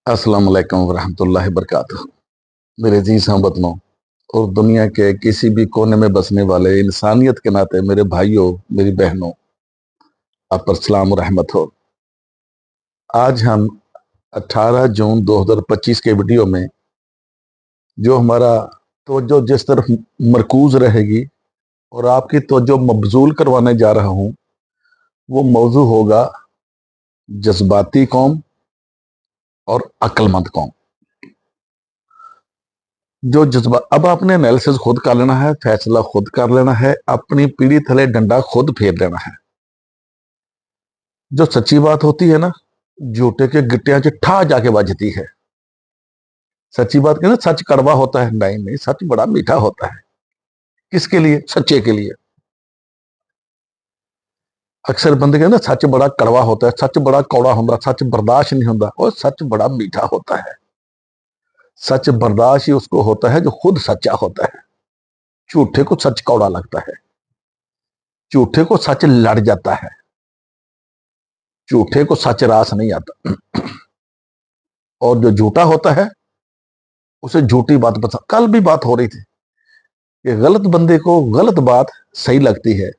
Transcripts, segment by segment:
अस्सलाम वालेकुम वरहमतुल्लाहि वबरकातुहू। मेरे अजीज हम वतनों और दुनिया के किसी भी कोने में बसने वाले इंसानियत के नाते मेरे भाइयों, मेरी बहनों, आप पर सलाम और रहमत हो। आज हम 18 जून 2025 के वीडियो में जो हमारा तवज्जो जिस तरफ मरकूज रहेगी और आपकी तवज्जो मबजूल करवाने जा रहा हूं, वो मौजू होगा जज्बाती कौम और अक्लमंद कौम। जो जज्बा अब आपने एनालिसिस खुद कर लेना है, फैसला खुद कर लेना है, अपनी पीढ़ी थले डंडा खुद फेर लेना है। जो सच्ची बात होती है ना, झूठे के गिट्टियां च ठा जाके बजती है। सच्ची बात कहना सच कड़वा होता है, नहीं नहीं, सच बड़ा मीठा होता है। किसके लिए? सच्चे के लिए। अक्सर बंदे कहते सच बड़ा कड़वा होता है, सच बड़ा कौड़ा होता, सच बर्दाश्त नहीं होता, और सच बड़ा मीठा होता है। सच बर्दाश्त ही उसको होता है जो खुद सच्चा होता है। झूठे को सच कौड़ा लगता है, झूठे को सच लड़ जाता है, झूठे को सच रास नहीं आता। और जो झूठा होता है उसे झूठी बात पसंद। कल भी बात हो रही थी कि गलत बंदे को गलत बात सही लगती है,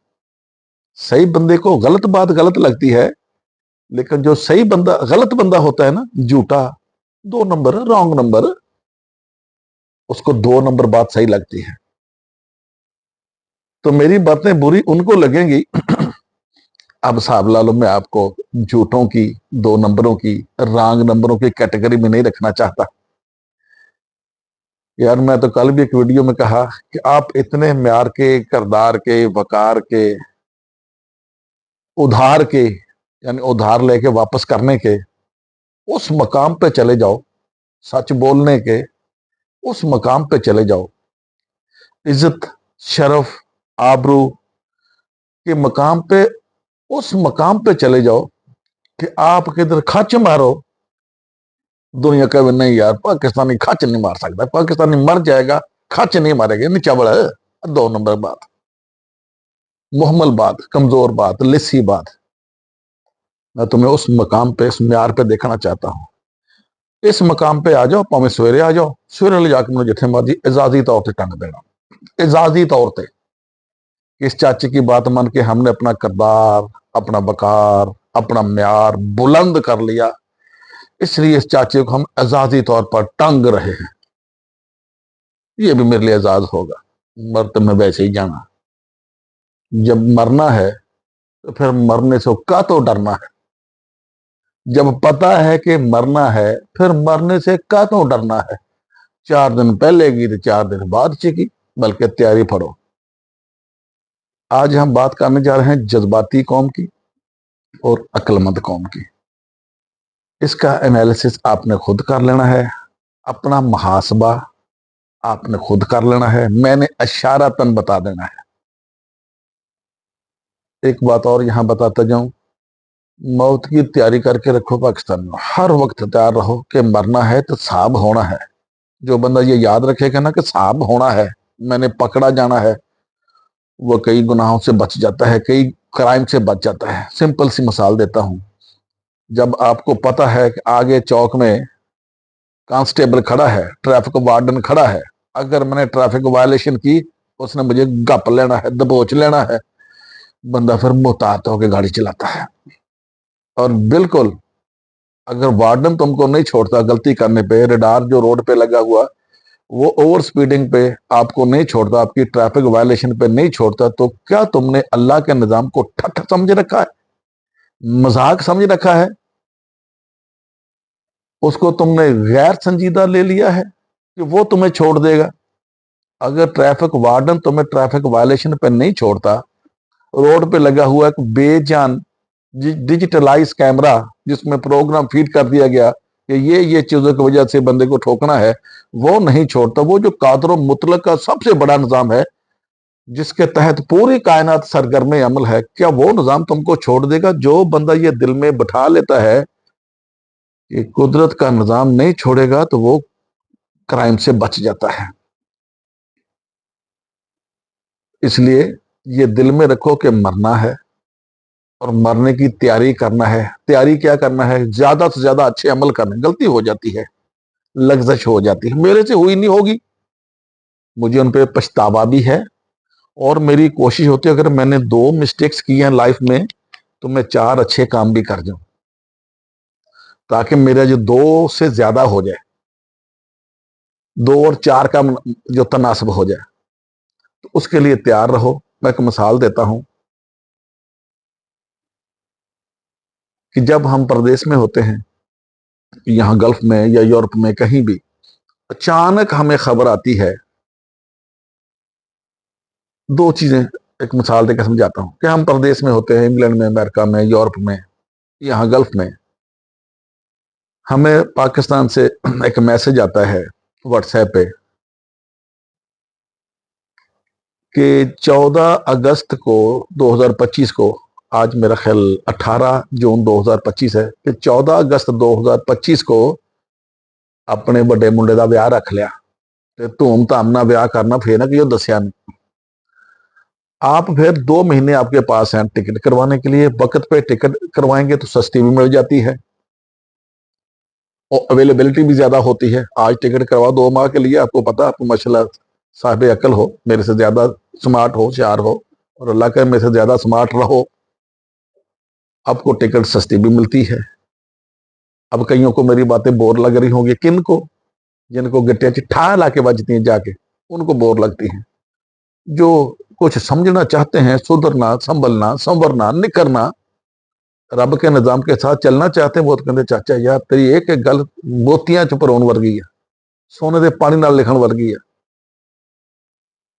सही बंदे को गलत बात गलत लगती है, लेकिन जो सही बंदा गलत बंदा होता है ना, झूठा, 2 नंबर, रॉन्ग नंबर, उसको 2 नंबर बात सही लगती है। तो मेरी बातें बुरी उनको लगेंगी। अब साहब लालो, मैं आपको झूठों की, 2 नंबरों की, रॉन्ग नंबरों की कैटेगरी में नहीं रखना चाहता। यार मैं तो कल भी एक वीडियो में कहा कि आप इतने म्यार के, करदार के, वकार के, उधार के, यानी उधार लेके वापस करने के उस मकाम पे चले जाओ, सच बोलने के उस मकाम पे चले जाओ, इज्जत, शरफ, आबरू के मकाम पे, उस मकाम पे चले जाओ कि आप किधर खच मारो। दुनिया कहे नहीं यार, पाकिस्तानी खच नहीं मार सकता, पाकिस्तानी मर जाएगा, खच नहीं मारेगा, नहीं चबड़ है। 2 नंबर बात, मुहम्मल बात, कमजोर बात, लिस्सी बात। मैं तुम्हें उस मकाम पे, इस म्यार पे देखना चाहता हूं। इस मकाम पे आ जाओ, भावें सवेरे आ जाओ, सवेरे ले जाकर मुझे जिथे मर्जी एजाजी तौर पर टंग देना, एजाजी तौर पर। इस चाचे की बात मान के हमने अपना किरदार, अपना वकार, अपना म्यार बुलंद कर लिया, इसलिए इस चाचे को हम एजाजी तौर पर टंग रहे हैं। ये भी मेरे लिए एजाज होगा। मर तो मैं वैसे ही जाना। जब मरना है तो फिर मरने से का तो डरना है। जब पता है कि मरना है, फिर मरने से का तो डरना है। 4 दिन पहले की तो 4 दिन बाद की, बल्कि तैयारी फड़ो। आज हम बात करने जा रहे हैं जज्बाती कौम की और अक्लमंद कौम की। इसका एनालिसिस आपने खुद कर लेना है, अपना मुहासबा आपने खुद कर लेना है, मैंने इशारतन बता देना है। एक बात और यहां बताता जाऊं, मौत की तैयारी करके रखो पाकिस्तान में, हर वक्त तैयार रहो कि मरना है तो साहब होना है। जो बंदा ये याद रखेगा ना कि साहब होना है, मैंने पकड़ा जाना है, वो कई गुनाहों से बच जाता है, कई क्राइम से बच जाता है। सिंपल सी मिसाल देता हूं, जब आपको पता है कि आगे चौक में कांस्टेबल खड़ा है, ट्रैफिक वार्डन खड़ा है, अगर मैंने ट्रैफिक वायलेशन की, उसने मुझे गप लेना है, दबोच लेना है, बंदा फिर मुहतात होकर गाड़ी चलाता है। और बिल्कुल अगर वार्डन तुमको नहीं छोड़ता गलती करने पे, रडार जो रोड पे लगा हुआ वो ओवर स्पीडिंग पे आपको नहीं छोड़ता, आपकी ट्रैफिक वायलेशन पे नहीं छोड़ता, तो क्या तुमने अल्लाह के निजाम को ठट्ठ समझ रखा है, मजाक समझ रखा है, उसको तुमने गैर संजीदा ले लिया है कि वो तुम्हें छोड़ देगा? अगर ट्रैफिक वार्डन तुम्हें ट्रैफिक वायलेशन पे नहीं छोड़ता, रोड पे लगा हुआ एक बेजान डिजिटलाइज कैमरा जिसमें प्रोग्राम फीड कर दिया गया कि ये चीजों की वजह से बंदे को ठोकना है, वो नहीं छोड़ता, वो जो कादर मुतलक का सबसे बड़ा निजाम है जिसके तहत पूरी कायनात सरगर्म अमल है, क्या वो निजाम तुमको छोड़ देगा? जो बंदा ये दिल में बिठा लेता है कि कुदरत का निजाम नहीं छोड़ेगा, तो वो क्राइम से बच जाता है। इसलिए ये दिल में रखो कि मरना है, اور مرنے کی تیاری کرنا ہے. تیاری کیا کرنا ہے؟ زیادہ سے زیادہ اچھے عمل کرنے. غلطی ہو جاتی ہے, لغزش ہو جاتی ہے, میرے سے ہوئی نہیں ہوگی, مجھے ان پہ پچھتاوا بھی ہے, اور میری کوشش ہوتی ہے اگر میں نے 2 مسٹیکس کی ہیں لائف میں تو میں 4 اچھے کام بھی کر جاؤں, تاکہ میرا جو 2 سے زیادہ ہو جائے, 2 اور 4 کا جو تناسب ہو جائے. تو اس کے لیے تیار رہو. میں ایک مثال دیتا ہوں کہ جب ہم پردیس میں ہوتے ہیں, یہاں گلف میں یا یورپ میں کہیں بھی, اچانک ہمیں خبر آتی ہے, 2 چیزیں ایک مثال دے کے سمجھاتا ہوں کہ ہم پردیس میں ہوتے ہیں, انگلینڈ میں, امریکہ میں, یورپ میں, یہاں گلف میں, ہمیں پاکستان سے ایک میسج آتا ہے واٹس ایپ پہ کہ 14 اگست کو 2025 کو, آج میرا خیال 18 جون 2025 ہے, کہ 14 اگست 2025 کو اپنے بڑے منڈے دا ویاہ رکھ لیا, دھوم دھام نہ ویاہ کرنا, پھر نہ کہ دسیا نہیں. آپ پھر 2 مہینے آپ کے پاس ہیں ٹکٹ کروانے کے لیے. وقت پہ ٹکٹ کروائیں گے تو سستی بھی مل جاتی ہے اور اویلیبلٹی بھی زیادہ ہوتی ہے. آج ٹکٹ کروا 2 ماہ کے لیے, آپ کو پتا, آپ کو ماشاءاللہ صاحب عقل ہو, میرے سے زیادہ سمارٹ ہو, ہوشیار ہو, اور اللہ کا میرے سے زیادہ سمارٹ رہو, آپ کو ٹکٹ سستی بھی ملتی ہے. اب کئیوں کو میری باتیں بور لگ رہی ہوں گی, کن کو؟ جن کو گٹیاں چٹھا لا کے بجتی ہیں جا کے, ان کو بور لگتی ہیں. جو کچھ سمجھنا چاہتے ہیں, سدھرنا, سنبھلنا, سنورنا, نکھرنا, رب کے نظام کے ساتھ چلنا چاہتے ہیں, وہ کہتے چاچا یار تیری ایک گل موتیاں چ پرون ورگی ہے, سونے دے پانی نال لکھن ورگی ہے.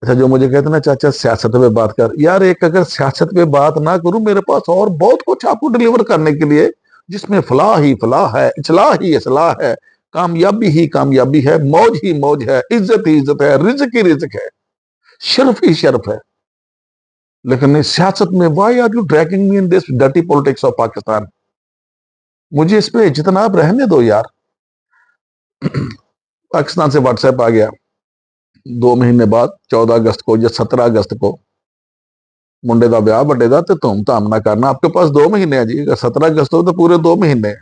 اچھا, جو مجھے کہتے ہیں نا چاچا سیاست پہ بات کر, یار ایک اگر سیاست پہ بات نہ کروں, میرے پاس اور بہت کچھ آپ کو ڈلیور کرنے کے لیے, جس میں فلاح ہی فلاح ہے, اصلاح ہی اصلاح ہے, کامیابی ہی کامیابی ہے, موج ہی موج ہے, عزت ہی عزت ہے, رزق ہی رزق ہے, شرف ہی شرف ہے. لیکن اس سیاست میں why are you dragging me in this dirty politics of Pakistan, مجھے اس پہ اجتناب رہنے دو یار. پاکستان سے واٹس ایپ آ گیا 2 مہینے بعد, 14 اگست کو یا 17 اگست کو, منڈے دا بیاہ بڑے دا, تو دھوم دھام نہ کرنا, آپ کے پاس 2 مہینے ہیں جی. اگر 17 اگست ہو تو پورے 2 مہینے.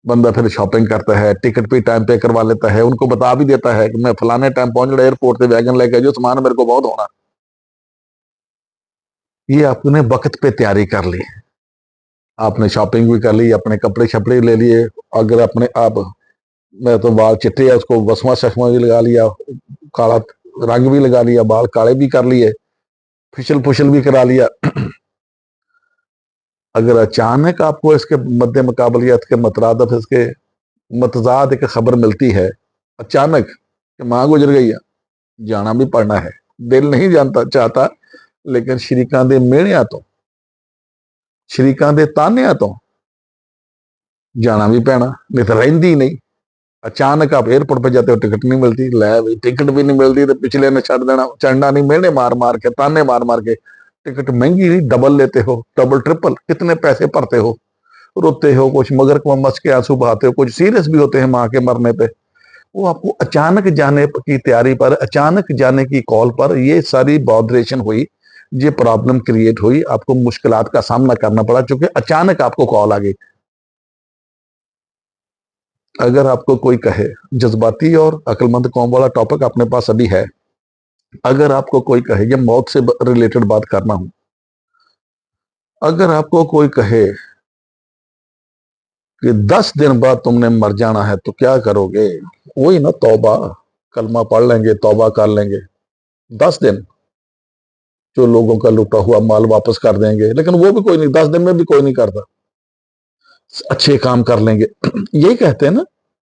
بندہ پھر شاپنگ کرتا ہے, ٹکٹ بھی ٹائم پہ کروا لیتا ہے, ان کو بتا بھی دیتا ہے کہ میں فلانے ٹائم پہنچ رہا, ایئرپورٹ سے ویگن لے کے جو سامان میرے کو بہت ہونا. یہ آپ نے وقت پہ تیاری کر لی, آپ نے شاپنگ بھی کر لی, اپنے کپڑے شپڑے لے لیے. اگر اپنے آپ, میں تو بال چٹے ہے, اس کو وسما ششما بھی لگا لیا, کالا رنگ بھی لگا لیا, بال کالے بھی کر لیے, پھشل پھشل بھی کرا لیا. اگر اچانک آپ کو اس کے مد مقابلیت کے مترادف, اس کے متضاد ایک خبر ملتی ہے اچانک کہ ماں گزر گئی ہے, جانا بھی پڑنا ہے, دل نہیں جانتا چاہتا, لیکن شریکاں دے میڑیاں تو, شریکاں دے تانیاں تو جانا بھی پینا, نہیں تو رہندی نہیں. اچانک آپ ایئرپورٹ پہ جاتے ہو, ٹکٹ نہیں ملتی, لے بھائی ٹکٹ بھی نہیں ملتی تو پچھلے نے چھڑ دینا, چڑھنا نہیں, میڑے مار مار کے, تانے مار مار کے. ٹکٹ مہنگی نہیں, ڈبل لیتے ہو, ڈبل ٹرپل, کتنے پیسے بھرتے ہو, روتے ہو, کچھ مگر کو مس کے آنسو بہاتے ہو, کچھ سیریس بھی ہوتے ہیں ماں کے مرنے پہ. وہ آپ کو اچانک جانے کی تیاری پر, اچانک جانے کی کال پر یہ ساری بادریشن ہوئی, یہ پرابلم کریٹ ہوئی, آپ کو مشکلات کا سامنا کرنا پڑا چونکہ اچانک آپ کو کال آ گئی. اگر آپ کو کوئی کہے, جذباتی اور عقل مند قوم والا ٹاپک اپنے پاس ابھی ہے, اگر آپ کو کوئی کہے, یہ موت سے ریلیٹڈ بات کرنا ہوں, اگر آپ کو کوئی کہے کہ 10 دن بعد تم نے مر جانا ہے تو کیا کرو گے؟ وہی نا توبہ, کلمہ پڑھ لیں گے, توبہ کر لیں گے. 10 دن جو لوگوں کا لوٹا ہوا مال واپس کر دیں گے, لیکن وہ بھی کوئی نہیں, 10 دن میں بھی کوئی نہیں کرتا. اچھے کام کر لیں گے. یہی کہتے ہیں نا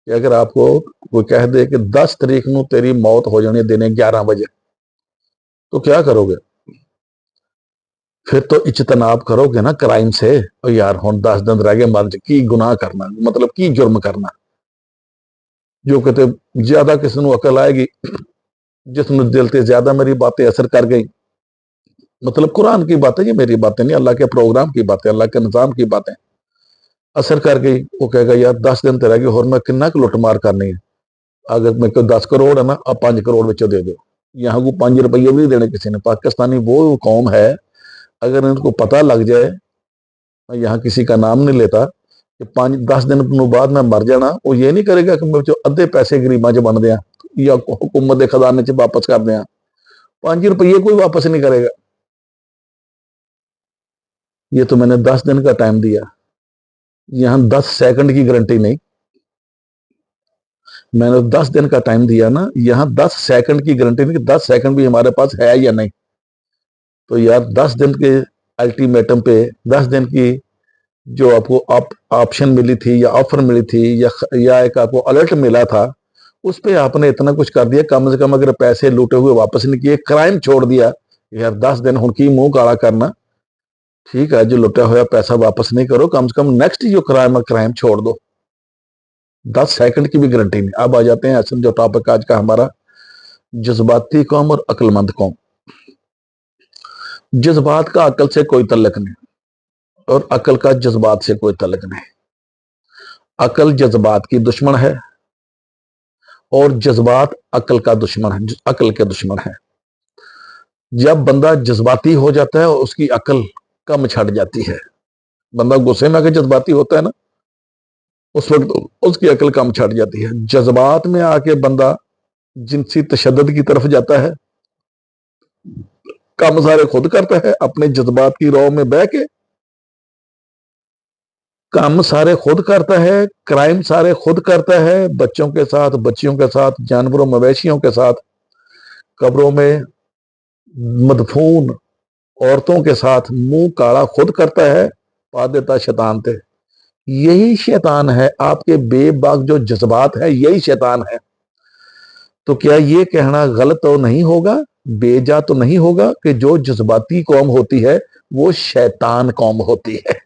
کہ اگر آپ کو کوئی کہہ دے کہ 10 تاریخ نو تیری موت ہو جانی دن 11 بجے, تو کیا کرو گے؟ پھر تو اجتناب کرو گے نا کرائم سے. یار ہوں 10 دن رہ گئے مر, کی گناہ کرنا, مطلب کی جرم کرنا. جو کہتے زیادہ کسی نو عقل آئے گی, جس نے دل تے زیادہ میری باتیں اثر کر گئی, مطلب قرآن کی باتیں, یہ میری باتیں نہیں, اللہ کے پروگرام کی باتیں, اللہ کے نظام کی باتیں اثر کر گئی, وہ کہے گا یار 10 دن تے رہ گئے, اور میں کنا لٹ مار کرنی ہے. اگر میں کوئی 10 کروڑ ہے نا, آپ 5 کروڑ بچوں دے دو. یہاں کو 5 روپیے بھی نہیں دینے کسی نے. پاکستانی وہ قوم ہے, اگر ان کو پتہ لگ جائے میں यहाँ किसी का नाम नहीं लेता कि 5-10 दिन बाद मैं मर जाना, वो ये नहीं करेगा कि मैं अद्धे पैसे गरीबां च बन दियां या हुकूमत के खजाने च वापस कर दियां। 5 रुपये कोई वापस नहीं करेगा। ये तो मैंने 10 दिन का टाइम दिया, यहाँ 10 सेकंड की गारंटी नहीं। मैंने 10 दिन का टाइम दिया ना, यहाँ 10 सेकंड की गारंटी नहीं कि 10 सेकंड भी हमारे पास है या नहीं। तो यार 10 दिन के अल्टीमेटम पे 10 दिन की जो आपको ऑप्शन मिली थी या ऑफर मिली थी या एक आपको अलर्ट मिला था, उस पे आपने इतना कुछ कर दिया। कम से कम अगर पैसे लूटे हुए वापस नहीं किए, क्राइम छोड़ दिया। यार 10 दिन हुण की मुंह काला करना, ठीक है, जो लुटा हुआ पैसा वापस नहीं करो, कम से कम नेक्स्ट जो क्राइम है क्राइम छोड़ दो। 10 सेकंड की भी गारंटी नहीं। अब आ जाते हैं असल जो टॉपिक आज का हमारा, जज्बाती कौम और अक्लमंद कौम। जज्बात का अकल से कोई तल्लक नहीं और अकल का जज्बात से कोई तल्लक नहीं। अकल जज्बात की दुश्मन है और जज्बात अकल का दुश्मन है, अकल के दुश्मन है। जब बंदा जज्बाती हो जाता है और उसकी अकल कम छट जाती है, बंदा गुस्से में आके जज्बाती होता है ना, उस वक्त उसकी अकल कम छट जाती है। जज्बात में आके बंदा जिनसी तशद्दुद की तरफ जाता है, काम सारे खुद करता है, अपने जज्बात की राह में बह के काम सारे खुद करता है, क्राइम सारे खुद करता है, बच्चों के साथ, बच्चियों के साथ, जानवरों मवेशियों के साथ, कब्रों में मदफून औरतों के साथ मुंह काला खुद करता है, पा देता शैतान थे। यही शैतान है, आपके बेबाक जो जज्बात है यही शैतान है। तो क्या ये कहना गलत तो नहीं होगा, बेजा तो नहीं होगा कि जो जज्बाती कौम होती है वो शैतान कौम होती है।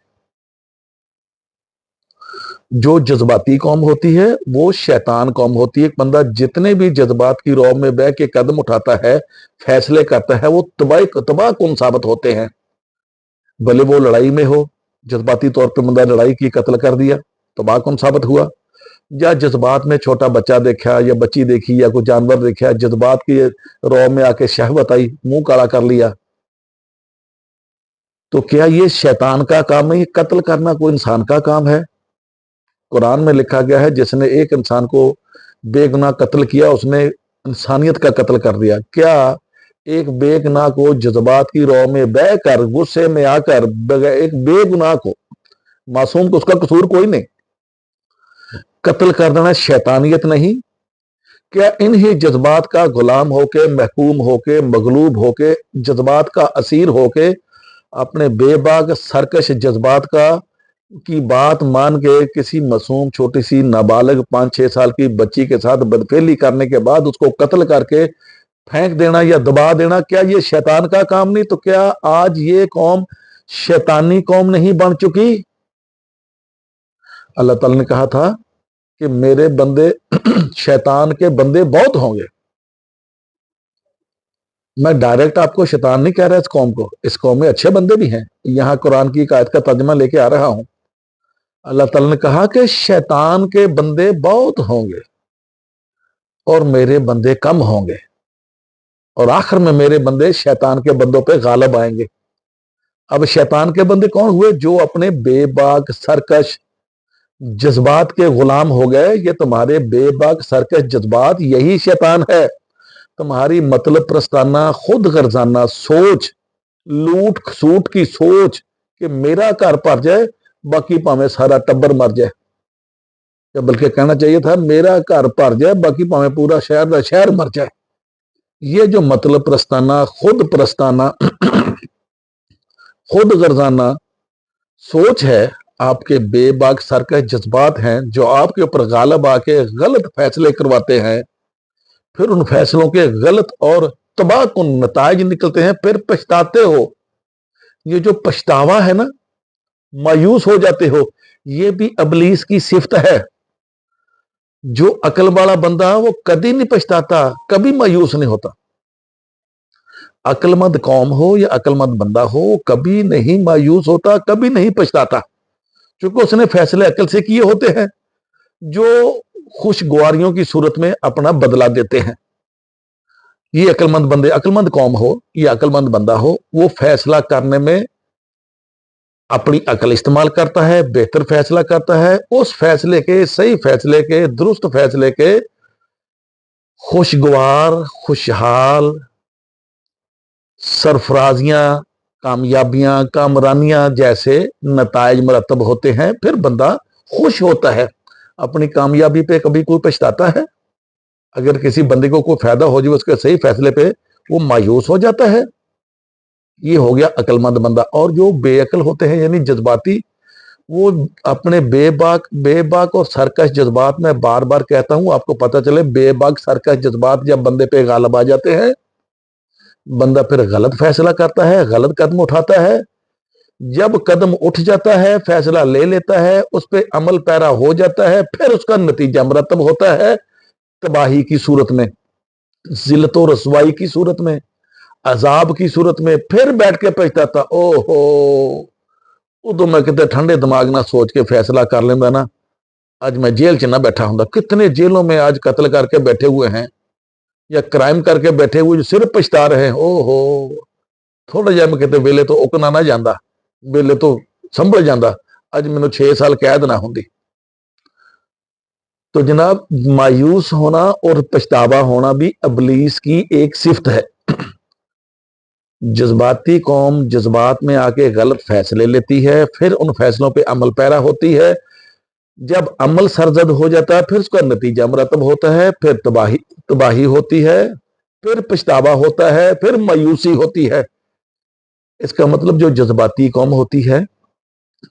जो जज्बाती कौम होती है वो शैतान कौम होती है। एक बंदा जितने भी जज्बात की रौ में बह के कदम उठाता है, फैसले करता है, वो तबाह कौन साबित होते हैं। भले वो लड़ाई में हो, जज्बाती तौर पे बंदा लड़ाई की, कत्ल कर दिया, तबाह कौन साबित हुआ। या जज्बात में छोटा बच्चा देखा या बच्ची देखी या कोई जानवर देखा, जज्बात की रौ में आके शहवत आई, मुंह काला कर लिया, तो क्या ये शैतान का काम है? ये कत्ल करना कोई इंसान का काम है? कुरान में लिखा गया है जिसने एक इंसान को बेगुनाह कत्ल किया उसने इंसानियत का कत्ल कर दिया। क्या एक बेगुनाह को जज्बात की रौ में बह कर, गुस्से में आकर, एक बेगुनाह को, मासूम को, उसका कसूर कोई नहीं, कत्ल कर देना शैतानियत नहीं? क्या इन्हीं जज्बात का गुलाम होके, महकूम होके, मगलूब होके, जज्बात का असीर होके, अपने बेबाक सरकश जज्बात का की बात मान के किसी मासूम छोटी सी नाबालिग 5-6 साल की बच्ची के साथ बदफेली करने के बाद उसको कत्ल करके फेंक देना या दबा देना, क्या ये शैतान का काम नहीं? तो क्या आज ये कौम शैतानी कौम नहीं बन चुकी? अल्लाह ताला ने कहा था कि मेरे बंदे शैतान के बंदे बहुत होंगे। मैं डायरेक्ट आपको शैतान नहीं कह रहा इस कौम को, इस कौम में अच्छे बंदे भी हैं। यहां कुरान की एक आयत का तर्जुमा लेके आ रहा हूं। अल्लाह ताला ने कहा कि शैतान के बंदे बहुत होंगे और मेरे बंदे कम होंगे, और आखिर में मेरे बंदे शैतान के बंदों पे गालिब आएंगे। अब शैतान के बंदे कौन हुए? जो अपने बेबाक सरकश जज्बात के गुलाम हो गए। ये तुम्हारे बेबाक सरकश जज्बात, यही शैतान है। तुम्हारी मतलब प्रस्ताना, खुद गर्जाना सोच, लूट खसूट की सोच कि मेरा घर भर जाए बाकी भावें सारा टब्बर मर जाए, या बल्कि कहना चाहिए था मेरा घर भर जाए बाकी भावें पूरा शहर का शहर मर जाए। ये जो मतलब प्रस्ताना, खुद प्रस्ताना, खुद गर्जाना सोच है, आपके बेबाक सरकश जज्बात हैं जो आपके ऊपर गालिब आके गलत फैसले करवाते हैं। फिर उन फैसलों के गलत और तबाह कुन नताइज निकलते हैं, फिर पछताते हो। ये जो पछतावा है ना, मायूस हो जाते हो, ये भी इब्लीस की सिफत है। जो अकल वाला बंदा वो कभी नहीं पछताता, कभी मायूस नहीं होता। अक्लमंद कौम हो या अक्लमंद बंदा हो, कभी नहीं मायूस होता, कभी नहीं पछताता, क्योंकि उसने फैसले अकल से किए होते हैं जो खुशगवारियों की सूरत में अपना बदला देते हैं। ये अक्लमंद बंदे, अक्लमंद कौम हो या अक्लमंद बंदा हो, वो फैसला करने में अपनी अकल इस्तेमाल करता है, बेहतर फैसला करता है, उस फैसले के, सही फैसले के, दुरुस्त फैसले के खुशगवार, खुशहाल सरफराजियां, कामयाबियां, कामरानियां जैसे नताइज मरतब होते हैं। फिर बंदा खुश होता है। अपनी कामयाबी पे कभी कोई पछताता है? अगर किसी बंदे को कोई फायदा हो जाए उसके सही फैसले पे, वो मायूस हो जाता है। ये हो गया अक्लमंद बंदा। और जो बेअकल होते हैं यानी जज्बाती, वो अपने बेबाक बेबाक और सरकश जज्बात, में बार बार कहता हूं आपको पता चले, बेबाक सरकश जज्बात जब बंदे पे गालिब आ जाते हैं, बंदा फिर गलत फैसला करता है, गलत कदम उठाता है। जब कदम उठ जाता है, फैसला ले लेता है, उस पर अमल पैरा हो जाता है, फिर उसका नतीजा मरतब होता है तबाही की सूरत में, जिल्लत और रसवाई की सूरत में, अजाब की सूरत में। फिर बैठ के पछताता, ओहो उदो मैं कितने ठंडे दिमाग ना सोच के फैसला कर लेंदा ना, आज मैं जेल च ना बैठा होंदा। कितने जेलों में आज कत्ल करके बैठे हुए हैं या क्राइम करके बैठे हुए जो सिर्फ पछता रहे हैं। ओहो थोड़ा जिहा मैं कितने वेले तो उकना ना जांदा, वेले तो संभल जांदा, आज मैनू 6 साल कैद ना होंदी। तो जनाब, मायूस होना और पछतावा होना भी इब्लीस की एक सिफत है। जज्बाती कौम जज्बात में आके गलत फैसले लेती है, फिर उन फैसलों पे अमल पैरा होती है। जब अमल सरजद हो जाता है, फिर उसका नतीजा मरतब होता है, फिर तबाही तबाही होती है, फिर पछतावा होता है, फिर मायूसी होती है। इसका मतलब जो जज्बाती कौम होती है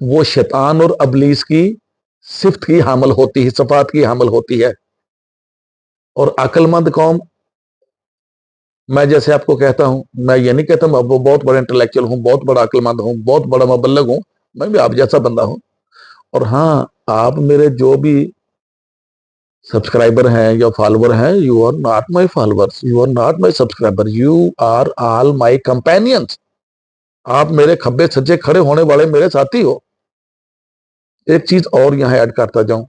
वो शैतान और इब्लीस की सिफत की हामिल होती है, सिफात की हामिल होती है। और अक्लमंद कौम, मैं जैसे आपको कहता हूं, मैं ये नहीं कहता मैं बहुत बड़ा इंटेलेक्चुअल हूं, बहुत बड़ा अक्लमंद हूं, बहुत बड़ा मुबल्लिग हूं। मैं भी आप जैसा बंदा हूं। और हाँ, आप मेरे जो भी सब्सक्राइबर हैं या फॉलोवर हैं, you are not my followers, you are not my subscriber, you are all my companions. आप मेरे खब्बे सज्जे खड़े होने वाले मेरे साथी हो। एक चीज और यहां ऐड करता जाऊं,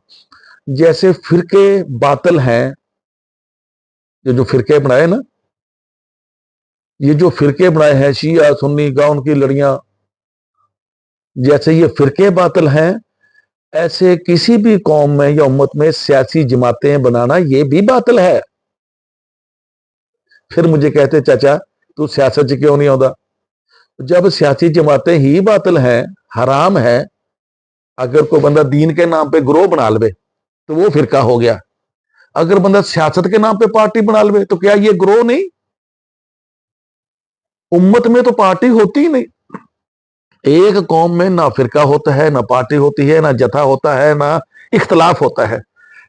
जैसे फिरके बातिल हैं, ये जो फिरके बनाए ना, ये जो फिरके बनाए हैं शिया सुन्नी गाउन की लड़ियां, जैसे ये फिरके बातिल हैं, ऐसे किसी भी कौम में या उम्मत में सियासी जमातें बनाना ये भी बातिल है। फिर मुझे कहते चाचा तू सियासत च क्यों नहीं आता? जब सियासी जमातें ही बातिल हैं, हराम है, अगर कोई बंदा दीन के नाम पे ग्रोह बना ले तो वो फिरका हो गया। अगर बंदा सियासत के नाम पे पार्टी बना ले तो क्या ये ग्रोह नहीं? उम्मत में तो पार्टी होती ही नहीं। एक कौम में ना फिरका होता है, ना पार्टी होती है, ना जथा होता है, ना इख्तलाफ होता है।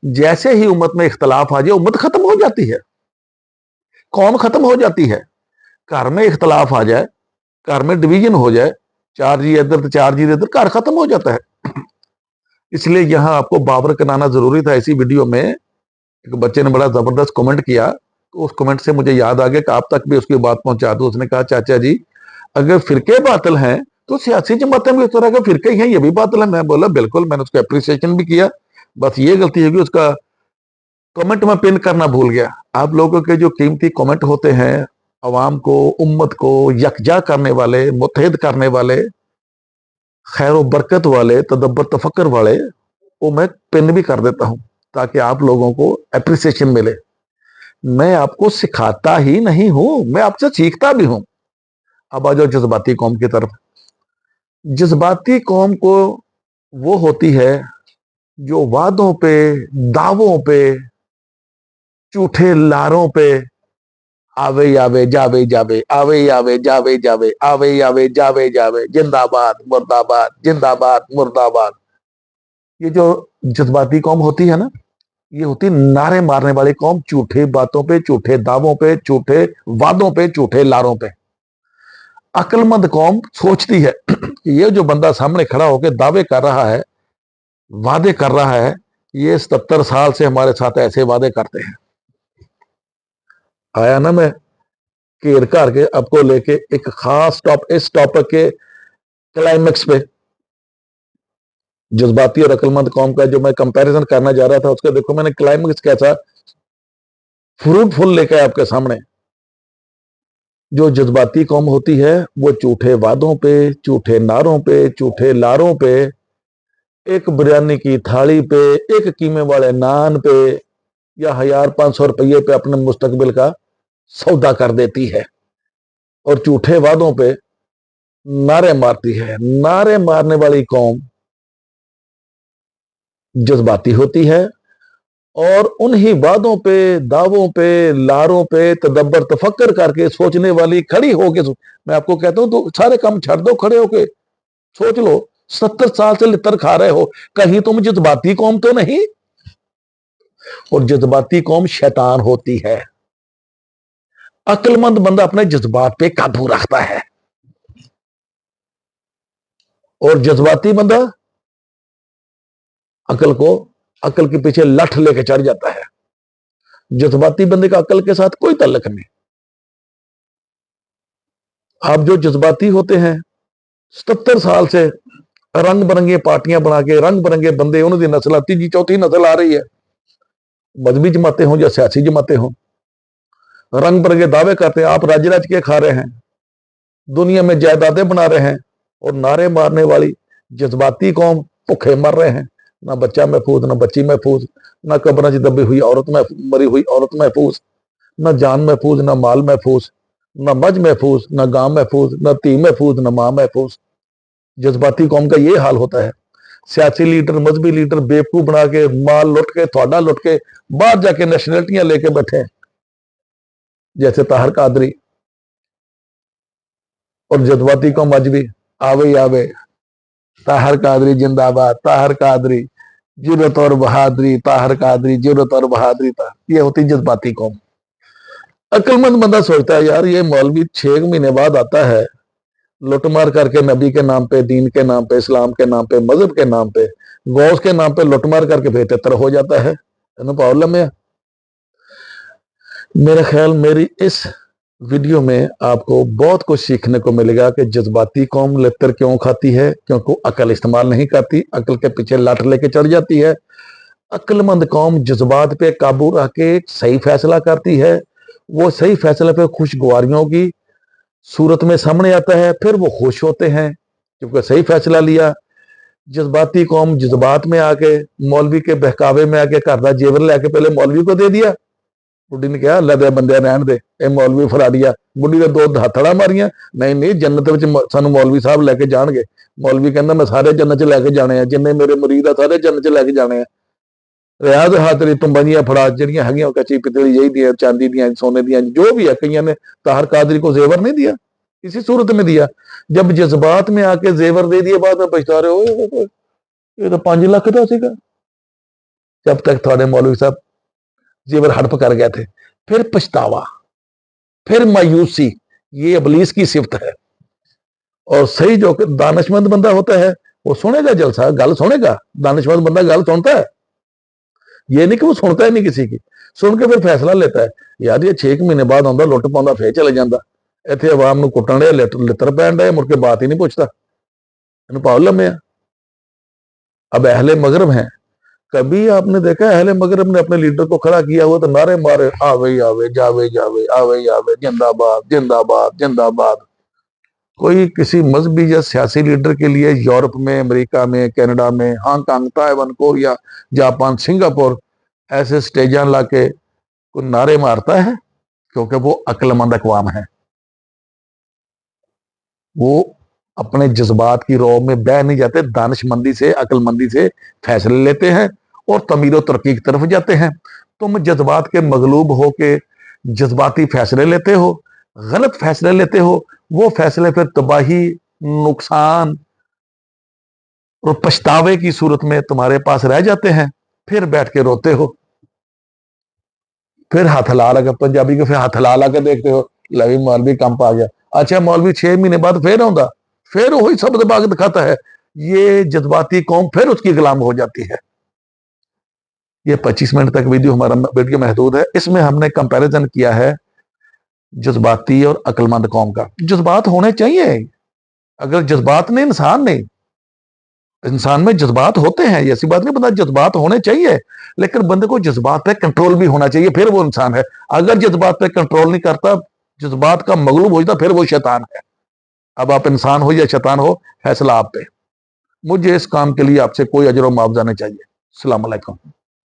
जैसे ही उम्मत में इख्तलाफ आ जाए, उम्मत खत्म हो जाती है, कौम खत्म हो जाती है। घर में इख्तलाफ आ जाए, घर में डिवीजन हो जाए, 4 जी इधर तो 4 जी इधर, घर खत्म हो जाता है। इसलिए यहां आपको बाबर कराना जरूरी था। इसी वीडियो में एक बच्चे ने बड़ा जबरदस्त कमेंट किया, तो उस कमेंट से मुझे याद आ गया कि आप तक भी उसकी बात पहुंचा दूं। उसने कहा चाचा जी अगर फिरके बातिल हैं तो सियासी जमातें भी उस तरह के फिरके ही हैं, ये भी बातिल है। मैं बोला बिल्कुल, मैंने उसको अप्रिसिएशन भी किया। बस ये गलती है कि उसका कमेंट में पिन करना भूल गया। आप लोगों के जो कीमती कमेंट होते हैं, अवाम को, उम्मत को यकजा करने वाले, मुत्तहिद करने वाले, खैर बरकत वाले, तदब्बर तफक्कर वाले, वो मैं पिन भी कर देता हूं ताकि आप लोगों को अप्रिसिएशन मिले। मैं आपको सिखाता ही नहीं हूं, मैं आपसे सीखता भी हूं। अब आ जाओ जज्बाती कौम की तरफ। जज्बाती कौम को वो होती है जो वादों पे, दावों पे, झूठे लारों पे आवे आवे जावे जावे, आवे आवे जावे जावे, आवे आवे जावे जावे, जिंदाबाद मुर्दाबाद, जिंदाबाद मुर्दाबाद। ये जो जज्बाती कौम होती है ना, ये होती नारे मारने वाली कौम, झूठे बातों पे, झूठे दावों पे, झूठे वादों पे, झूठे लारों पे। अक्लमंद कौम सोचती है कि ये जो बंदा सामने खड़ा होकर दावे कर रहा है, वादे कर रहा है, ये 77 साल से हमारे साथ ऐसे वादे करते हैं। आया ना मैं घेर घर के आपको लेके एक खास इस टॉपिक के क्लाइमेक्स पे, जज्बाती और अक्लमंद कौम का जो मैं कंपैरिजन करना जा रहा था, उसका देखो मैंने क्लाइमेक्स कैसा फ्रूटफुल लेकर आपके सामने। जो जज्बाती कौम होती है वो झूठे वादों पे, झूठे नारों पे, झूठे लारों पे, एक बिरयानी की थाली पे, एक कीमे वाले नान पे या 1,500 रुपये पे अपने मुस्तकबिल का सौदा कर देती है और झूठे वादों पे नारे मारती है। नारे मारने वाली कौम जज्बाती होती है और उन्हीं वादों पे, दावों पे, लारों पे तदब्बर तफक्कर करके सोचने वाली खड़ी होके, मैं आपको कहता हूं तो सारे काम छੱਡ दो, खड़े होके सोच लो। 70 साल से लितर खा रहे हो, कहीं तुम जज्बाती कौम तो नहीं? और जज्बाती कौम शैतान होती है। अक्लमंद बंदा अपने जज्बात पे काबू रखता है और जज्बाती बंदा अकल के पीछे लठ लेके चढ़ जाता है। जज्बाती बंदे का अकल के साथ कोई ताल्लुक नहीं। आप जो जज्बाती होते हैं 77 साल से रंग बिरंगी पार्टियां बना के, रंग बिरंगे बंदे, उन्होंने नस्ल, तीजी चौथी नस्ल आ रही है, मजहबी जमातें हों या सियासी जमातें हों, रंग बिरंगे दावे करते हैं, आप राज्य राज्य के खा रहे हैं, दुनिया में जायदादें बना रहे हैं और नारे मारने वाली जज्बाती कौम भुखे मर रहे हैं। ना बच्चा महफूज, ना बच्ची महफूज, ना कब्र च दबी हुई औरत में मरी हुई औरत महफूज, ना जान महफूज, ना माल महफूज, ना मज महफूज, ना गांव महफूज, ना धी महफूज, ना मां महफूज। जज्बाती कौम का ये हाल होता है। सियासी लीडर, मजहबी लीडर बेवकूफ बना के, माल लुट के, थोड़ा लुट के बाहर जाके नेशनलिटियां लेके बैठे हैं, जैसे ताहर कादरी। और जज्बाती कौम आज भी आवे ही आवे, ताहर कादरी जिंदाबाद, ताहर कादरी जुर्रत और बहादुरी, ताहर कादरी जुर्रत और बहादुरी। ये होती जज्बाती कौम। अक्लमंद बंदा सोचता है यार ये मौलवी 6 महीने बाद आता है, लुटमार करके नबी के नाम पे, दीन के नाम पे, इस्लाम के नाम पे, मजहब के नाम पे, गौस के नाम पे लुटमार करके फिर तितर हो जाता है। प्रॉब्लम है। मेरा ख्याल मेरी इस वीडियो में आपको बहुत कुछ सीखने को मिलेगा कि जज्बाती कौम लितर क्यों खाती है, क्योंकि अकल इस्तेमाल नहीं करती, अकल के पीछे लाठ लेके चढ़ जाती है। अक्लमंद कौम जज्बात पे काबू रख के सही फैसला करती है, वो सही फैसले पे खुशगवारियों की सूरत में सामने आता है, फिर वो खुश होते हैं क्योंकि सही फैसला लिया। जज्बाती कौम जज्बात में आके, मौलवी के बहकावे में आके घर का जेवर लेके पहले मौलवी को दे दिया। बुढ़ी ने कहा लदे बंदे रहन दे, ए मौलवी फराड़िया। बुढ़ी ने 2 हथड़ा मारिया, नहीं नहीं जन्नत विच सानू मौलवी साहब लेके जाणगे। मौलवी कहंदा मैं सारे जन्नत च लेके जाने हैं, जिन्ने मेरे मुरीद आ सारे जन्नत च लेके जाने हैं। रियाज हाथरी तुंबाजियां फड़ा जड़ियां हैगियां कच्ची पितली जही दी, चांदी दी, सोने दी, जो भी है। कईयां ने ताहर कादरी को जेवर नहीं दिया, इसी सूरत में दिया। जब जज्बात में आके जेवर दे दिए, बाद में पछता रहे हो ये तो 5 लाख का सीगा, जब तक थोड़े मौलवी साहब जेवर हड़प कर गए थे। फिर पछतावा, फिर मायूसी, ये इबलीस की सिफत है। और सही जो दानिशमंद बंदा होता है वो सुनेगा जलसा, गल सुनेगा। दानिशमंद बंदा गल सुनता है, ये नहीं कि वो सुनता ही नहीं किसी की, सुन के फिर फैसला लेता है। यार ये 6 महीने बाद आंदा, लुट पाਉਂਦਾ, फिर चले जाता। इतने आवाम ਨੂੰ ਕੁੱਟਣ ਦੇ ਲਿੱਤਰ ਪੈਣ ਦੇ, मुड़ के बात ही नहीं पूछता। प्रॉब्लम है। अब अहले मगरब हैं, कभी आपने देखा अहले मगरब ने अपने लीडर को खड़ा किया हुआ तो नारे मारे आवे ही आवे, जावे जावे, आवे ही आवे, जिंदाबाद जिंदाबाद जिंदाबाद। कोई किसी मजहबी या सियासी लीडर के लिए यूरोप में, अमेरिका में, कनाडा में, Hong Kong, Taiwan, Korea, Japan, Singapore ऐसे स्टेजां ला के कोई नारे मारता है? क्योंकि वो अक्लमंद अकवाम है। वो अपने जज्बात की रौ में बह नहीं जाते, दानिशमंदी से, अक्लमंदी से फैसले लेते हैं और तमीर तरक्की की तरफ जाते हैं। तुम जज्बात के मगलूब हो के जज्बाती फैसले लेते हो, गलत फैसले लेते हो, वो फैसले फिर तबाही, नुकसान और पछतावे की सूरत में तुम्हारे पास रह जाते हैं। फिर बैठ के रोते हो, फिर हाथ ला लगा, पंजाबी को फिर हाथ ला ला के देखते हो, लवी मौलवी कंप आ गया। अच्छा मौलवी 6 महीने बाद फिर आंदा, फिर वही शब्द बाग दिखाता है। ये जज्बाती कौम फिर उसकी गुलाम हो जाती है। ये 25 मिनट तक हमारा वीडियो महदूद है, इसमें हमने कंपैरिजन किया है जज्बाती और अक्लमंद कौम का। जज्बात होने चाहिए, अगर जज्बात नहीं, इंसान नहीं, इंसान में जज्बात होते हैं, ऐसी बात नहीं, बंदा जज्बात होने चाहिए, लेकिन बंदे को जज्बात पे कंट्रोल भी होना चाहिए, फिर वो इंसान है। अगर जज्बात पे कंट्रोल नहीं करता, جذبات کا مغلوب ہو جاتا پھر وہ شیطان ہے. اب آپ انسان ہو یا شیطان ہو، فیصلہ آپ پہ. مجھے اس کام کے لیے آپ سے کوئی اجر و معاوضہ نہیں چاہیے. السلام علیکم.